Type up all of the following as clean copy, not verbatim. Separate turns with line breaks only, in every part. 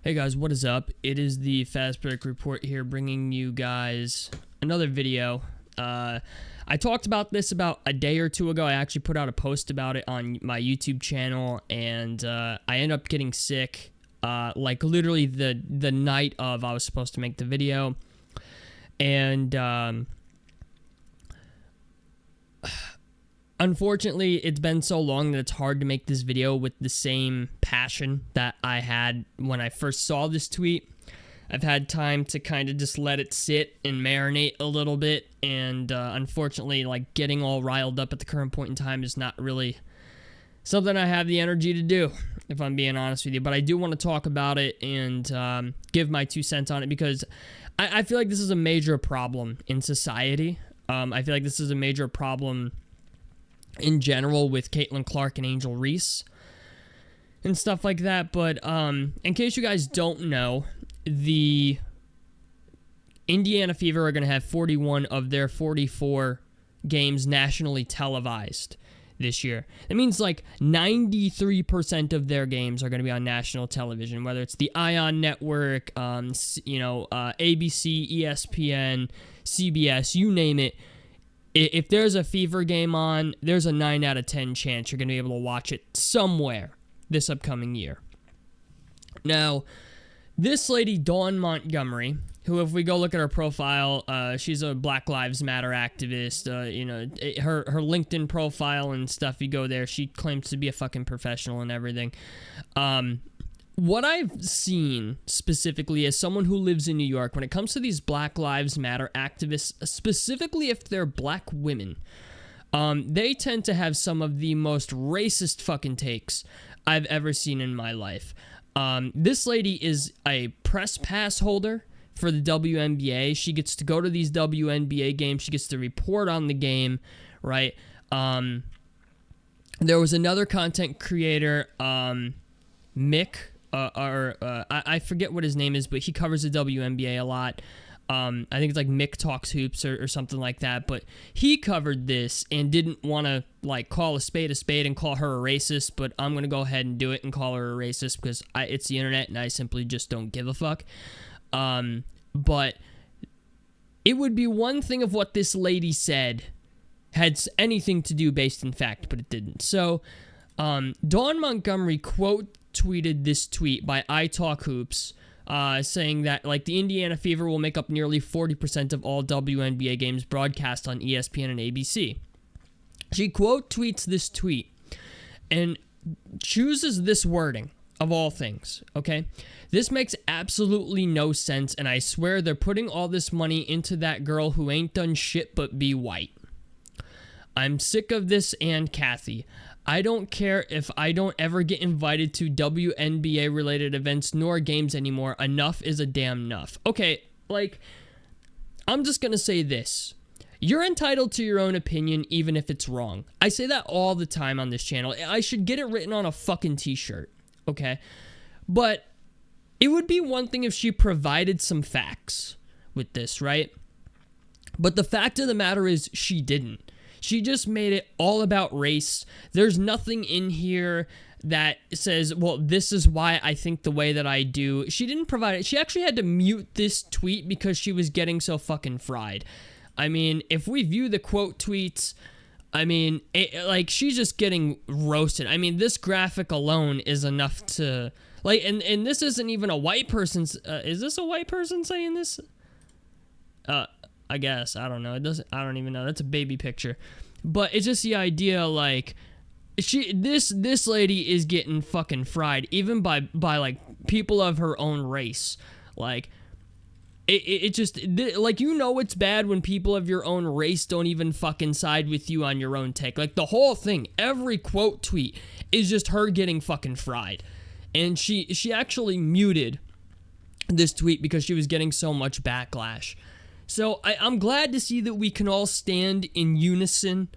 Hey guys, what is up? It is the Fast Break Report here, bringing you guys another video. I talked about this about a day or two ago. I actually put out a post about it on my YouTube channel, and I ended up getting sick, like literally the night of I was supposed to make the video, and unfortunately, it's been so long that it's hard to make this video with the same passion that I had when I first saw this tweet. I've had time to kind of just let it sit and marinate a little bit, and unfortunately, like, getting all riled up at the current point in time is not really something I have the energy to do, if I'm being honest with you. But I do want to talk about it and give my 2 cents on it, because I feel like this is a major problem in society. I feel like this is a major problem in general with Caitlin Clark and Angel Reese and stuff like that. But in case you guys don't know, the Indiana Fever are going to have 41 of their 44 games nationally televised this year. That means like 93% of their games are going to be on national television, whether it's the Ion Network, ABC, ESPN, CBS, you name it. If there's a Fever game on, there's a 9 out of 10 chance you're going to be able to watch it somewhere this upcoming year. Now, this lady, Dawn Montgomery, who, if we go look at her profile, she's a Black Lives Matter activist. Her LinkedIn profile and stuff, you go there, she claims to be a fucking professional and everything. What I've seen specifically as someone who lives in New York, when it comes to these Black Lives Matter activists, specifically if they're black women, they tend to have some of the most racist fucking takes I've ever seen in my life. This lady is a press pass holder for the WNBA. She gets to go to these WNBA games. She gets to report on the game, right? There was another content creator, Mick, I forget what his name is, but he covers the WNBA a lot. I think it's like Mick Talks Hoops or something like that, but he covered this and didn't want to like call a spade and call her a racist, but I'm going to go ahead and do it and call her a racist because it's the internet and I simply just don't give a fuck. But it would be one thing if what this lady said had anything to do based in fact, but it didn't. So, Dawn Montgomery tweeted this tweet by I Talk Hoops, saying that like the Indiana Fever will make up nearly 40% of all WNBA games broadcast on ESPN and ABC. She tweets this tweet and chooses this wording of all things, okay? This makes absolutely no sense, and I swear they're putting all this money into that girl who ain't done shit but be white. I'm sick of this, and Kathy. I don't care if I don't ever get invited to WNBA-related events nor games anymore. Enough is a damn enough. Okay, like, I'm just gonna say this. You're entitled to your own opinion, even if it's wrong. I say that all the time on this channel. I should get it written on a fucking t-shirt, okay? But it would be one thing if she provided some facts with this, right? But the fact of the matter is she didn't. She just made it all about race. There's nothing in here that says, well, this is why I think the way that I do. She didn't provide it. She actually had to mute this tweet because she was getting so fucking fried. I mean, if we view the quote tweets, I mean, like, she's just getting roasted. I mean, this graphic alone is enough to, like, and this isn't even a white person's, is this a white person saying this? I guess. I don't know. I don't even know. That's a baby picture. But it's just the idea, like, this lady is getting fucking fried, even by like, people of her own race. Like, it just, like, you know it's bad when people of your own race don't even fucking side with you on your own take. Like, the whole thing, every quote tweet is just her getting fucking fried. And she actually muted this tweet because she was getting so much backlash. So I'm glad to see that we can all stand in unison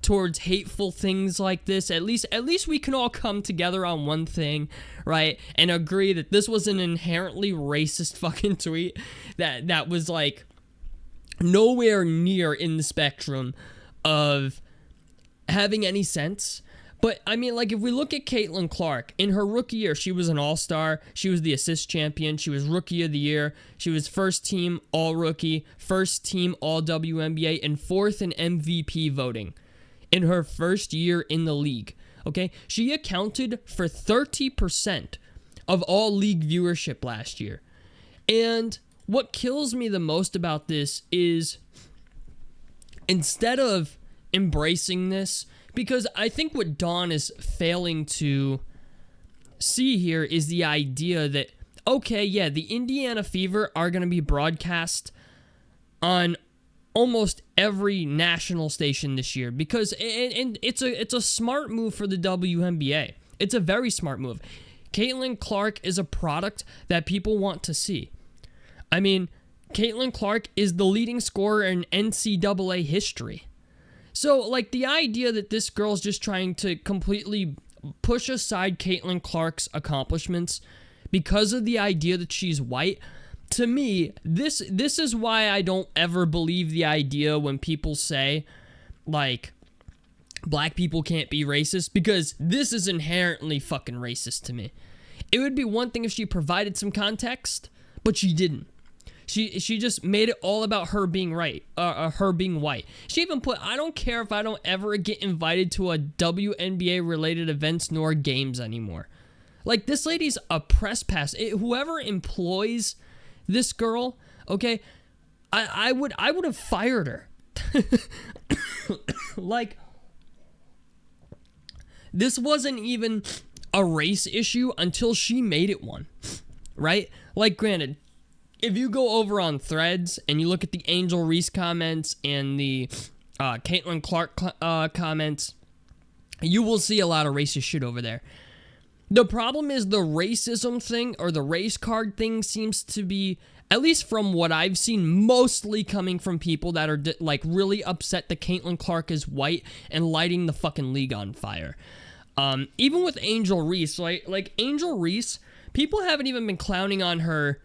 towards hateful things like this. At least we can all come together on one thing, right? And agree that this was an inherently racist fucking tweet that was like nowhere near in the spectrum of having any sense. But, I mean, like, if we look at Caitlin Clark, in her rookie year, she was an all-star. She was the assist champion. She was rookie of the year. She was first team all-rookie, first team all-WNBA, and fourth in MVP voting in her first year in the league. Okay? She accounted for 30% of all league viewership last year. And what kills me the most about this is, instead of embracing this, because I think what Dawn is failing to see here is the idea that, okay, yeah, the Indiana Fever are going to be broadcast on almost every national station this year, because and it's a smart move for the WNBA. It's a very smart move. Caitlin Clark is a product that people want to see. I mean, Caitlin Clark is the leading scorer in NCAA history. So, like, the idea that this girl's just trying to completely push aside Caitlin Clark's accomplishments because of the idea that she's white, to me, this is why I don't ever believe the idea when people say, like, black people can't be racist, because this is inherently fucking racist to me. It would be one thing if she provided some context, but she didn't. She just made it all about her being right, her being white. She even put, I don't care if I don't ever get invited to a WNBA related events nor games anymore. Like, this lady's a press pass. Whoever employs this girl, okay, I would have fired her. Like, this wasn't even a race issue until she made it one, right? Like, granted, if you go over on Threads and you look at the Angel Reese comments and the Caitlin Clark comments, you will see a lot of racist shit over there. The problem is the racism thing, or the race card thing, seems to be, at least from what I've seen, mostly coming from people that are like really upset that Caitlin Clark is white and lighting the fucking league on fire. Even with Angel Reese, like Angel Reese, people haven't even been clowning on her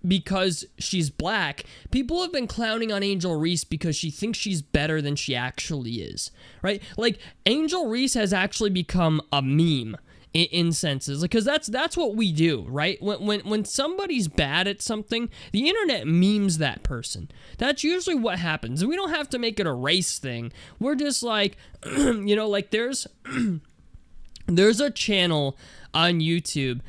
because she's black. People have been clowning on Angel Reese because she thinks she's better than she actually is, right? Like, Angel Reese has actually become a meme in senses, because that's what we do, right? When somebody's bad at something, the internet memes that person. That's usually what happens. We don't have to make it a race thing. We're just like, you know, like, there's a channel on YouTube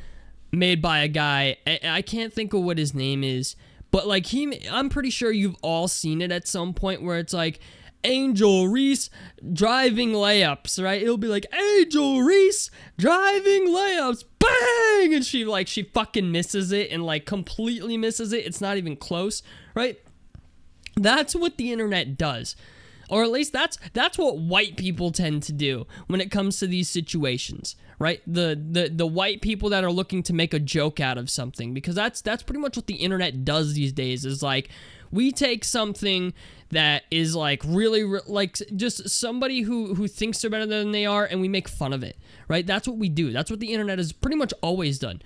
made by a guy, I can't think of what his name is, but like, I'm pretty sure you've all seen it at some point, where it's like, Angel Reese driving layups, right? It'll be like, Angel Reese driving layups, bang, and she fucking misses it, and like completely misses it. It's not even close, right? That's what the internet does. Or at least that's what white people tend to do when it comes to these situations, right? The white people that are looking to make a joke out of something, because that's pretty much what the internet does these days, is like, we take something that is like really like just somebody who thinks they're better than they are, and we make fun of it, right? That's what we do. That's what the internet has pretty much always done.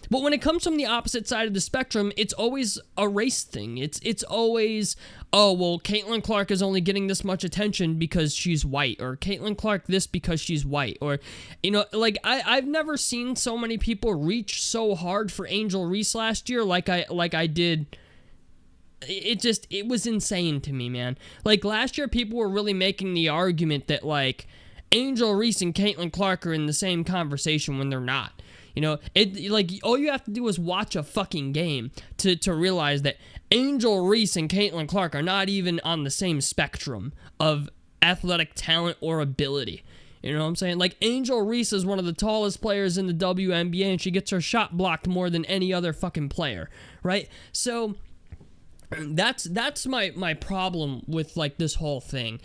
But when it comes from the opposite side of the spectrum, it's always a race thing. It's always, oh, well, Caitlin Clark is only getting this much attention because she's white, or Caitlin Clark this because she's white, or, you know, like, I've never seen so many people reach so hard for Angel Reese last year like I did. It was insane to me, man. Like, last year, people were really making the argument that, like, Angel Reese and Caitlin Clark are in the same conversation when they're not. You know, like, all you have to do is watch a fucking game to realize that Angel Reese and Caitlin Clark are not even on the same spectrum of athletic talent or ability. You know what I'm saying? Like, Angel Reese is one of the tallest players in the WNBA, and she gets her shot blocked more than any other fucking player, right? So that's my problem with, like, this whole thing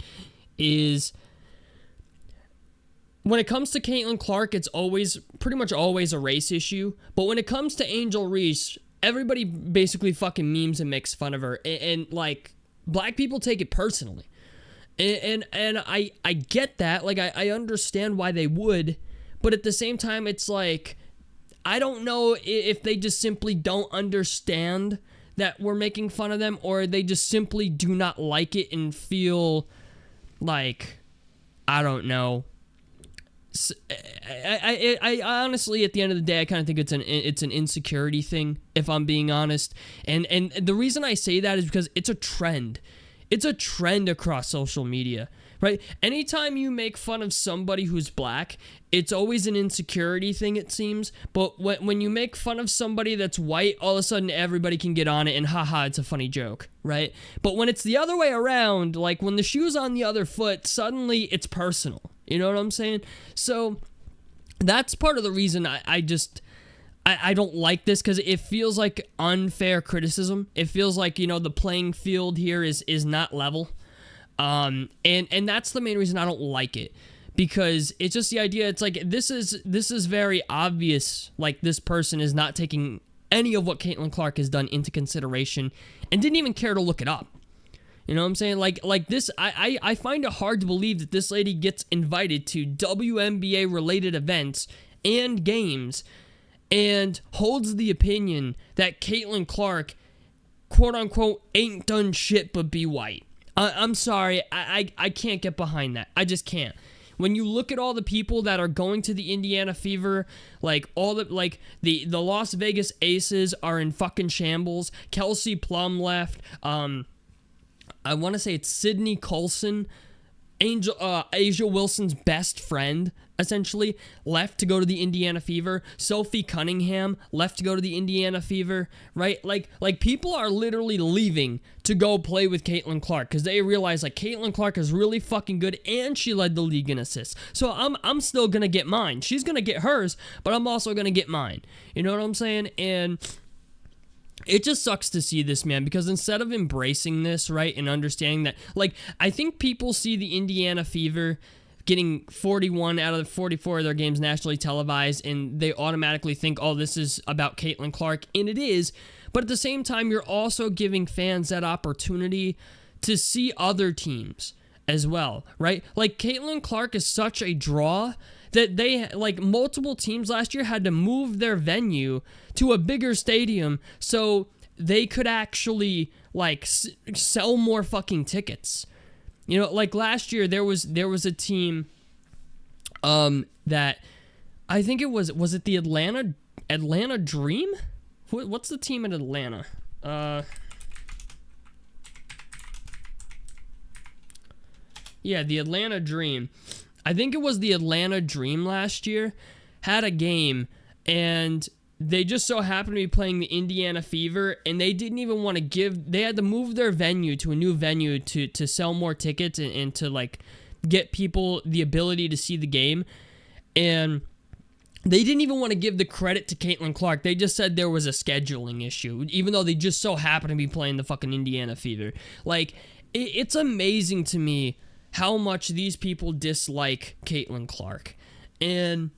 is, when it comes to Caitlin Clark, it's pretty much always a race issue. But when it comes to Angel Reese, everybody basically fucking memes and makes fun of her. And like, black people take it personally. And I get that. Like, I understand why they would. But at the same time, it's like, I don't know if they just simply don't understand that we're making fun of them, or they just simply do not like it and feel like, I don't know, I honestly, at the end of the day, I kind of think it's an insecurity thing, if I'm being honest. And the reason I say that is because it's a trend. It's a trend across social media, right? Anytime you make fun of somebody who's black, it's always an insecurity thing, it seems. But when you make fun of somebody that's white, all of a sudden everybody can get on it and haha, it's a funny joke, right? But when it's the other way around, like when the shoe's on the other foot, suddenly it's personal. You know what I'm saying? So that's part of the reason I don't like this, because it feels like unfair criticism. It feels like, the playing field here is not level. And that's the main reason I don't like it, because it's just the idea. It's like, this is very obvious. Like, this person is not taking any of what Caitlin Clark has done into consideration and didn't even care to look it up. You know what I'm saying? Like this, I find it hard to believe that this lady gets invited to WNBA related events and games and holds the opinion that Caitlin Clark, quote unquote, ain't done shit but be white. I'm sorry, I can't get behind that. I just can't. When you look at all the people that are going to the Indiana Fever, like the Las Vegas Aces are in fucking shambles. Kelsey Plum left. I want to say it's Sydney Colson, Asia Wilson's best friend, essentially, left to go to the Indiana Fever. Sophie Cunningham left to go to the Indiana Fever, right? Like people are literally leaving to go play with Caitlin Clark because they realize, like, Caitlin Clark is really fucking good and she led the league in assists. So I'm still going to get mine. She's going to get hers, but I'm also going to get mine. You know what I'm saying? And it just sucks to see this, man, because instead of embracing this, right, and understanding that, like, I think people see the Indiana Fever getting 41 out of the 44 of their games nationally televised, and they automatically think, oh, this is about Caitlin Clark, and it is, but at the same time, you're also giving fans that opportunity to see other teams as well, right? Like, Caitlin Clark is such a draw that they, like, multiple teams last year had to move their venue to a bigger stadium so they could actually, like, sell more fucking tickets. You know, like, last year there was a team that I think it was it the Atlanta Dream? What's the team in Atlanta? Yeah, the Atlanta Dream. I think it was the Atlanta Dream last year, had a game, and they just so happened to be playing the Indiana Fever, and they didn't even want to they had to move their venue to a new venue to sell more tickets and to, like, get people the ability to see the game, and they didn't even want to give the credit to Caitlin Clark. They just said there was a scheduling issue, even though they just so happened to be playing the fucking Indiana Fever. Like, it's amazing to me how much these people dislike Caitlin Clark. And,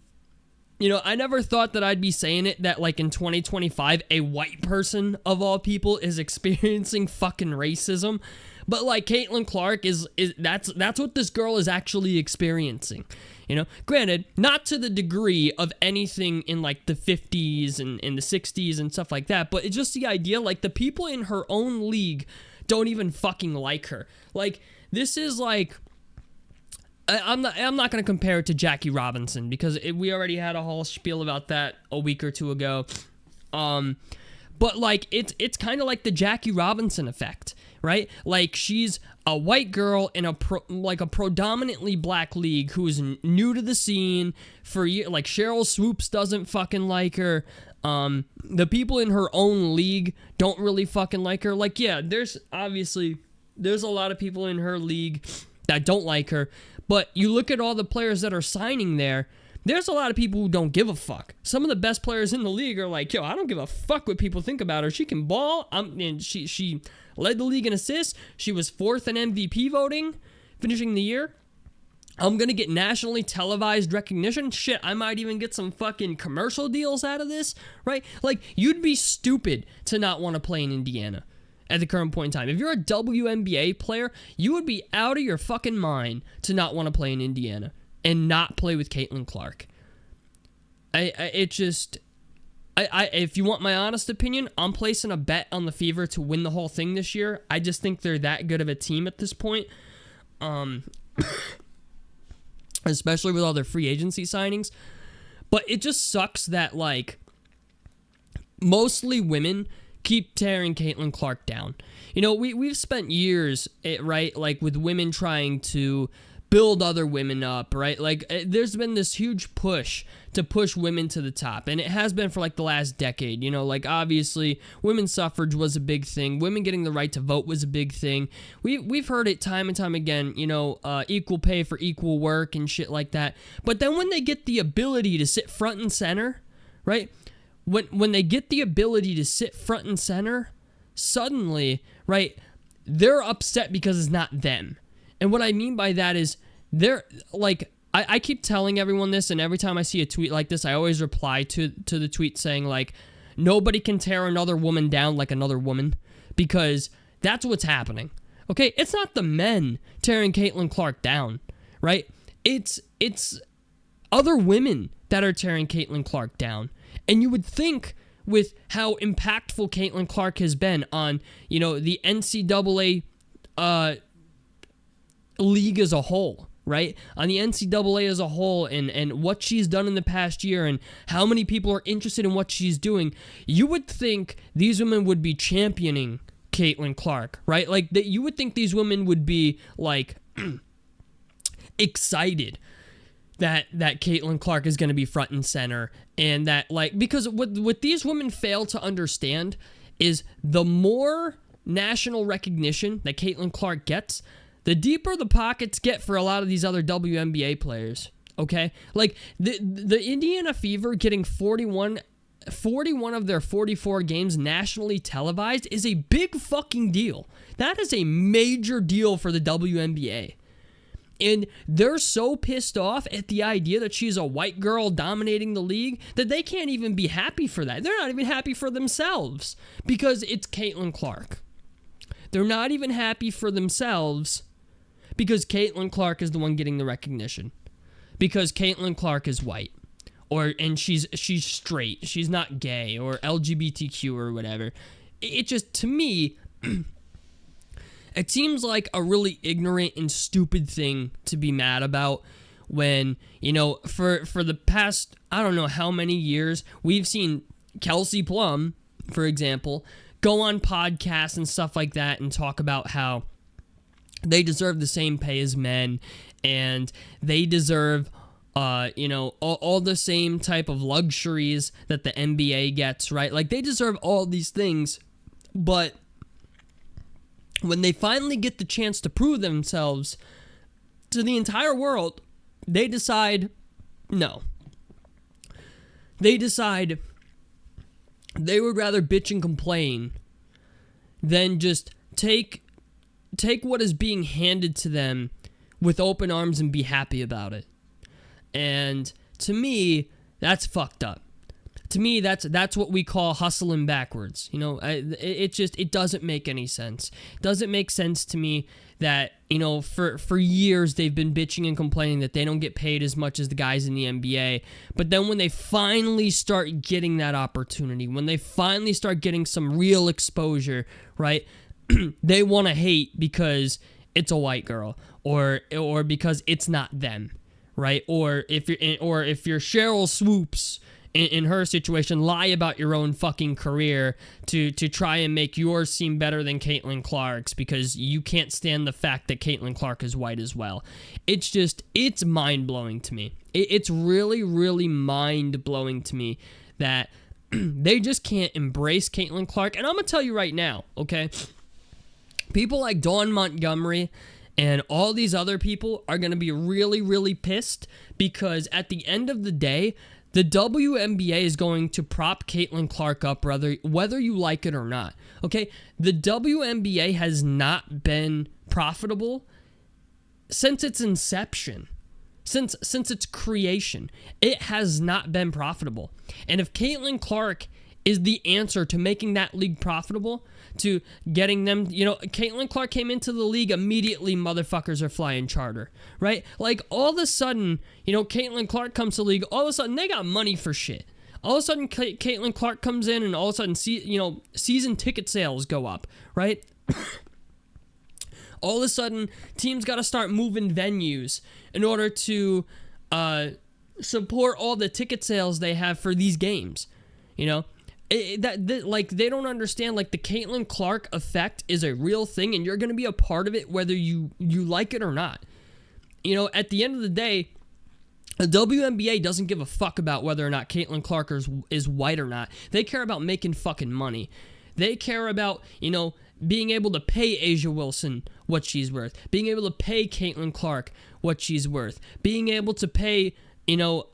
you know, I never thought that I'd be saying it, that, like, in 2025, a white person, of all people, is experiencing fucking racism. But, like, Caitlin Clark that's what this girl is actually experiencing. You know, granted, not to the degree of anything in, like, the 50s and in the 60s and stuff like that, but it's just the idea, like, the people in her own league don't even fucking like her. Like, this is, like, I'm not going to compare it to Jackie Robinson, because we already had a whole spiel about that a week or two ago. But, like, it's kind of like the Jackie Robinson effect, right? Like, she's a white girl in a predominantly black league who's new to the scene for years. Like, Cheryl Swoops doesn't fucking like her. The people in her own league don't really fucking like her. Like, yeah, there's a lot of people in her league that don't like her, but you look at all the players that are signing there, there's a lot of people who don't give a fuck. Some of the best players in the league are like, yo, I don't give a fuck what people think about her. She can ball. And she led the league in assists. She was 4th in MVP voting, finishing the year. I'm going to get nationally televised recognition. Shit, I might even get some fucking commercial deals out of this, right? Like, you'd be stupid to not want to play in Indiana at the current point in time. If you're a WNBA player, you would be out of your fucking mind to not want to play in Indiana and not play with Caitlin Clark. If you want my honest opinion, I'm placing a bet on the Fever to win the whole thing this year. I just think they're that good of a team at this point. especially with all their free agency signings. But it just sucks that, like, mostly women keep tearing Caitlin Clark down. You know, we've spent years, right, like, with women trying to build other women up, right? Like, there's been this huge push to push women to the top, and it has been for, like, the last decade. You know, like, obviously, women's suffrage was a big thing. Women getting the right to vote was a big thing. We've heard it time and time again, you know, equal pay for equal work and shit like that. But then when they get the ability to sit front and center, right? When they get the ability to sit front and center, suddenly, right, they're upset because it's not them. And what I mean by that is they're like, I keep telling everyone this, and every time I see a tweet like this, I always reply to the tweet saying, like, nobody can tear another woman down like another woman, because that's what's happening. Okay, it's not the men tearing Caitlin Clark down, right? It's other women that are tearing Caitlin Clark down. And you would think, with how impactful Caitlin Clark has been on, you know, the NCAA league as a whole, right? On the NCAA as a whole, and what she's done in the past year, and how many people are interested in what she's doing, you would think these women would be championing Caitlin Clark, right? Like, that you would think these women would be, like, excited that Caitlin Clark is going to be front and center, and that, like, because what these women fail to understand is the more national recognition that Caitlin Clark gets, the deeper the pockets get for a lot of these other WNBA players, okay? Like, the Indiana Fever getting 41 of their 44 games nationally televised is a big fucking deal. That is a major deal for the WNBA. And they're so pissed off at the idea that she's a white girl dominating the league that they can't even be happy for that. They're not even happy for themselves because it's Caitlin Clark. They're not even happy for themselves because Caitlin Clark is the one getting the recognition. Because Caitlin Clark is white. And she's straight. She's not gay or LGBTQ or whatever. It just, to me, it seems like a really ignorant and stupid thing to be mad about when, you know, for the past, I don't know how many years, we've seen Kelsey Plum, for example, go on podcasts and stuff like that and talk about how they deserve the same pay as men, and they deserve, you know, all the same type of luxuries that the NBA gets, right? Like, they deserve all these things, but when they finally get the chance to prove themselves to the entire world, they decide no. They decide they would rather bitch and complain than just take what is being handed to them with open arms and be happy about it. And to me, that's fucked up. To me, that's what we call hustling backwards. You know, it doesn't make any sense. It doesn't make sense to me that, you know, for years they've been bitching and complaining that they don't get paid as much as the guys in the NBA. But then when they finally start getting that opportunity, when they finally start getting some real exposure, right, they want to hate because it's a white girl or because it's not them, right? Or if you're Cheryl Swoops in her situation, lie about your own fucking career to try and make yours seem better than Caitlin Clark's because you can't stand the fact that Caitlin Clark is white as well. It's mind-blowing to me. It's really, really mind-blowing to me that they just can't embrace Caitlin Clark. And I'm going to tell you right now, okay? People like Dawn Montgomery and all these other people are going to be really, really pissed because at the end of the day, the WNBA is going to prop Caitlin Clark up, whether you like it or not. Okay? The WNBA has not been profitable since its inception. Since its creation. It has not been profitable. And if Caitlin Clark is the answer to making that league profitable, to getting them, you know, Caitlin Clark came into the league immediately, motherfuckers are flying charter, right? Like, all of a sudden, you know, Caitlin Clark comes to the league, all of a sudden, they got money for shit. All of a sudden, Caitlin Clark comes in, and all of a sudden, season ticket sales go up, right? All of a sudden, teams got to start moving venues in order to support all the ticket sales they have for these games. You know, like, they don't understand, like, the Caitlin Clark effect is a real thing, and you're going to be a part of it whether you like it or not. You know, at the end of the day, the WNBA doesn't give a fuck about whether or not Caitlin Clark is white or not. They care about making fucking money. They care about, you know, being able to pay A'ja Wilson what she's worth, being able to pay Caitlin Clark what she's worth, being able to pay, you know,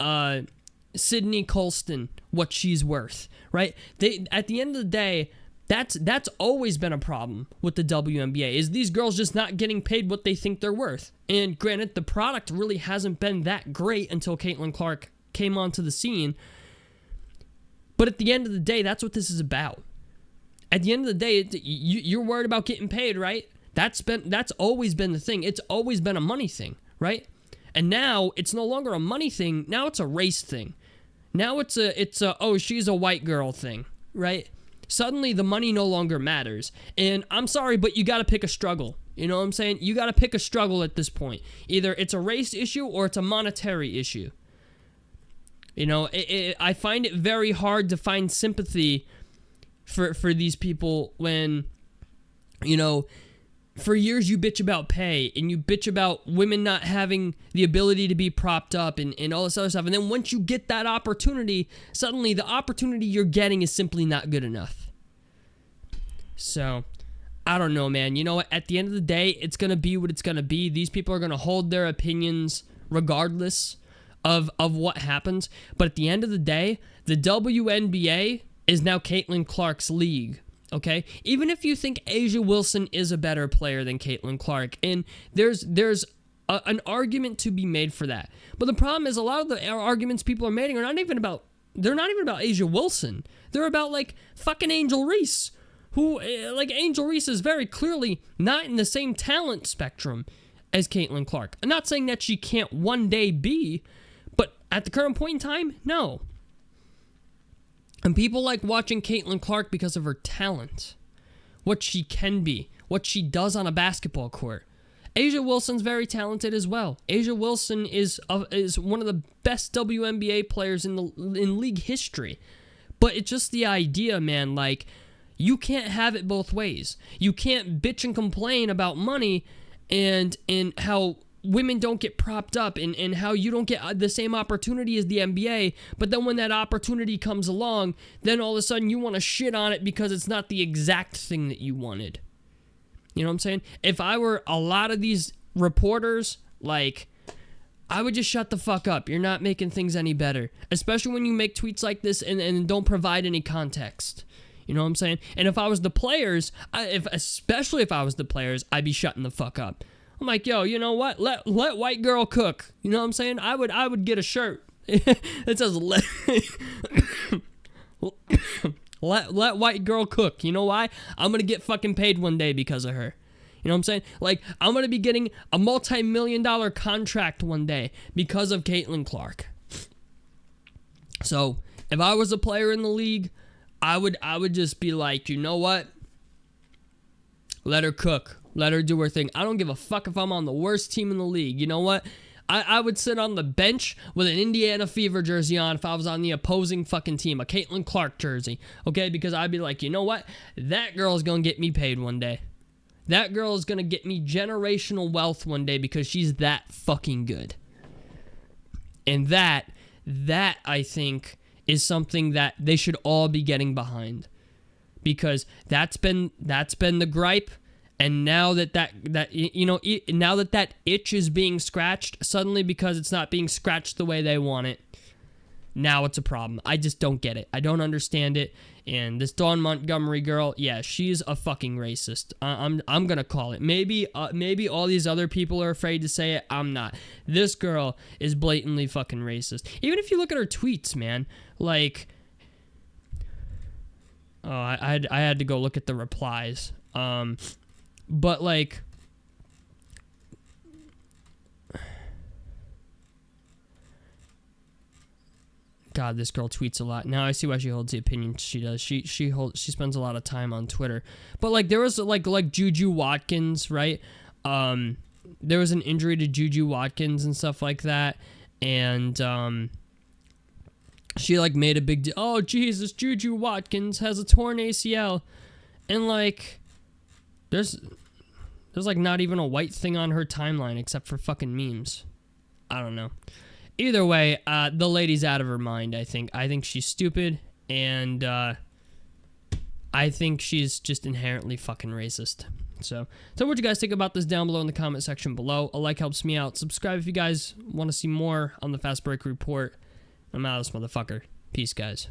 Sydney Colston what she's worth, right? At the end of the day, that's always been a problem with the WNBA, is these girls just not getting paid what they think they're worth. And granted, the product really hasn't been that great until Caitlin Clark came onto the scene. But at the end of the day, that's what this is about. At the end of the day, you're worried about getting paid, right? That's always been the thing. It's always been a money thing, right? And now it's no longer a money thing. Now it's a race thing. Now it's a oh, she's a white girl thing, right? Suddenly the money no longer matters. And I'm sorry, but you got to pick a struggle. You know what I'm saying? You got to pick a struggle at this point. Either it's a race issue or it's a monetary issue. You know, I find it very hard to find sympathy for these people when, you know, for years you bitch about pay and you bitch about women not having the ability to be propped up and all this other stuff. And then once you get that opportunity, suddenly the opportunity you're getting is simply not good enough. So, I don't know, man. You know what? At the end of the day, it's going to be what it's going to be. These people are going to hold their opinions regardless of what happens. But at the end of the day, the WNBA is now Caitlin Clark's league. Okay, even if you think A'ja Wilson is a better player than Caitlin Clark, and there's an argument to be made for that. But the problem is a lot of the arguments people are making are not even about A'ja Wilson. They're about, like, fucking Angel Reese, who, like, Angel Reese is very clearly not in the same talent spectrum as Caitlin Clark. I'm not saying that she can't one day be, but at the current point in time, no. And people like watching Caitlin Clark because of her talent, what she can be, what she does on a basketball court. A'ja Wilson's very talented as well. A'ja Wilson is one of the best WNBA players in league history. But it's just the idea, man, like, you can't have it both ways. You can't bitch and complain about money and how women don't get propped up and how you don't get the same opportunity as the NBA, but then when that opportunity comes along, then all of a sudden you want to shit on it because it's not the exact thing that you wanted. You know what I'm saying? If I were a lot of these reporters, like, I would just shut the fuck up. You're not making things any better, especially when you make tweets like this and don't provide any context. You know what I'm saying? And if I was the players, especially if I was the players, I'd be shutting the fuck up. I'm like, yo, you know what? Let white girl cook. You know what I'm saying? I would get a shirt that says let white girl cook. You know why? I'm gonna get fucking paid one day because of her. You know what I'm saying? Like, I'm gonna be getting a multi-million-dollar contract one day because of Caitlin Clark. So if I was a player in the league, I would just be like, you know what? Let her cook. Let her do her thing. I don't give a fuck if I'm on the worst team in the league. You know what? I would sit on the bench with an Indiana Fever jersey on if I was on the opposing fucking team, a Caitlin Clark jersey, okay? Because I'd be like, you know what? That girl's going to get me paid one day. That girl is going to get me generational wealth one day because she's that fucking good. And that I think is something that they should all be getting behind. Because that's been the gripe. And now that you know, now that itch is being scratched suddenly because it's not being scratched the way they want it, now it's a problem. I just don't get it. I don't understand it. And this Dawn Montgomery girl, yeah, she's a fucking racist. I'm gonna call it. Maybe all these other people are afraid to say it. I'm not. This girl is blatantly fucking racist. Even if you look at her tweets, man, like, oh, I had to go look at the replies. But, like, God, this girl tweets a lot. Now I see why she holds the opinion she does. She spends a lot of time on Twitter. But, like, there was, like Juju Watkins, right? There was an injury to Juju Watkins and stuff like that, and she like made a big deal. Oh Jesus, Juju Watkins has a torn ACL, and like there's like not even a white thing on her timeline except for fucking memes. I don't know. Either way, the lady's out of her mind. I think she's stupid, and I think she's just inherently fucking racist. So what you guys think about this down below in the comment section below. A like helps me out. Subscribe if you guys want to see more on the Fast Break Report. I'm out of this motherfucker. Peace, guys.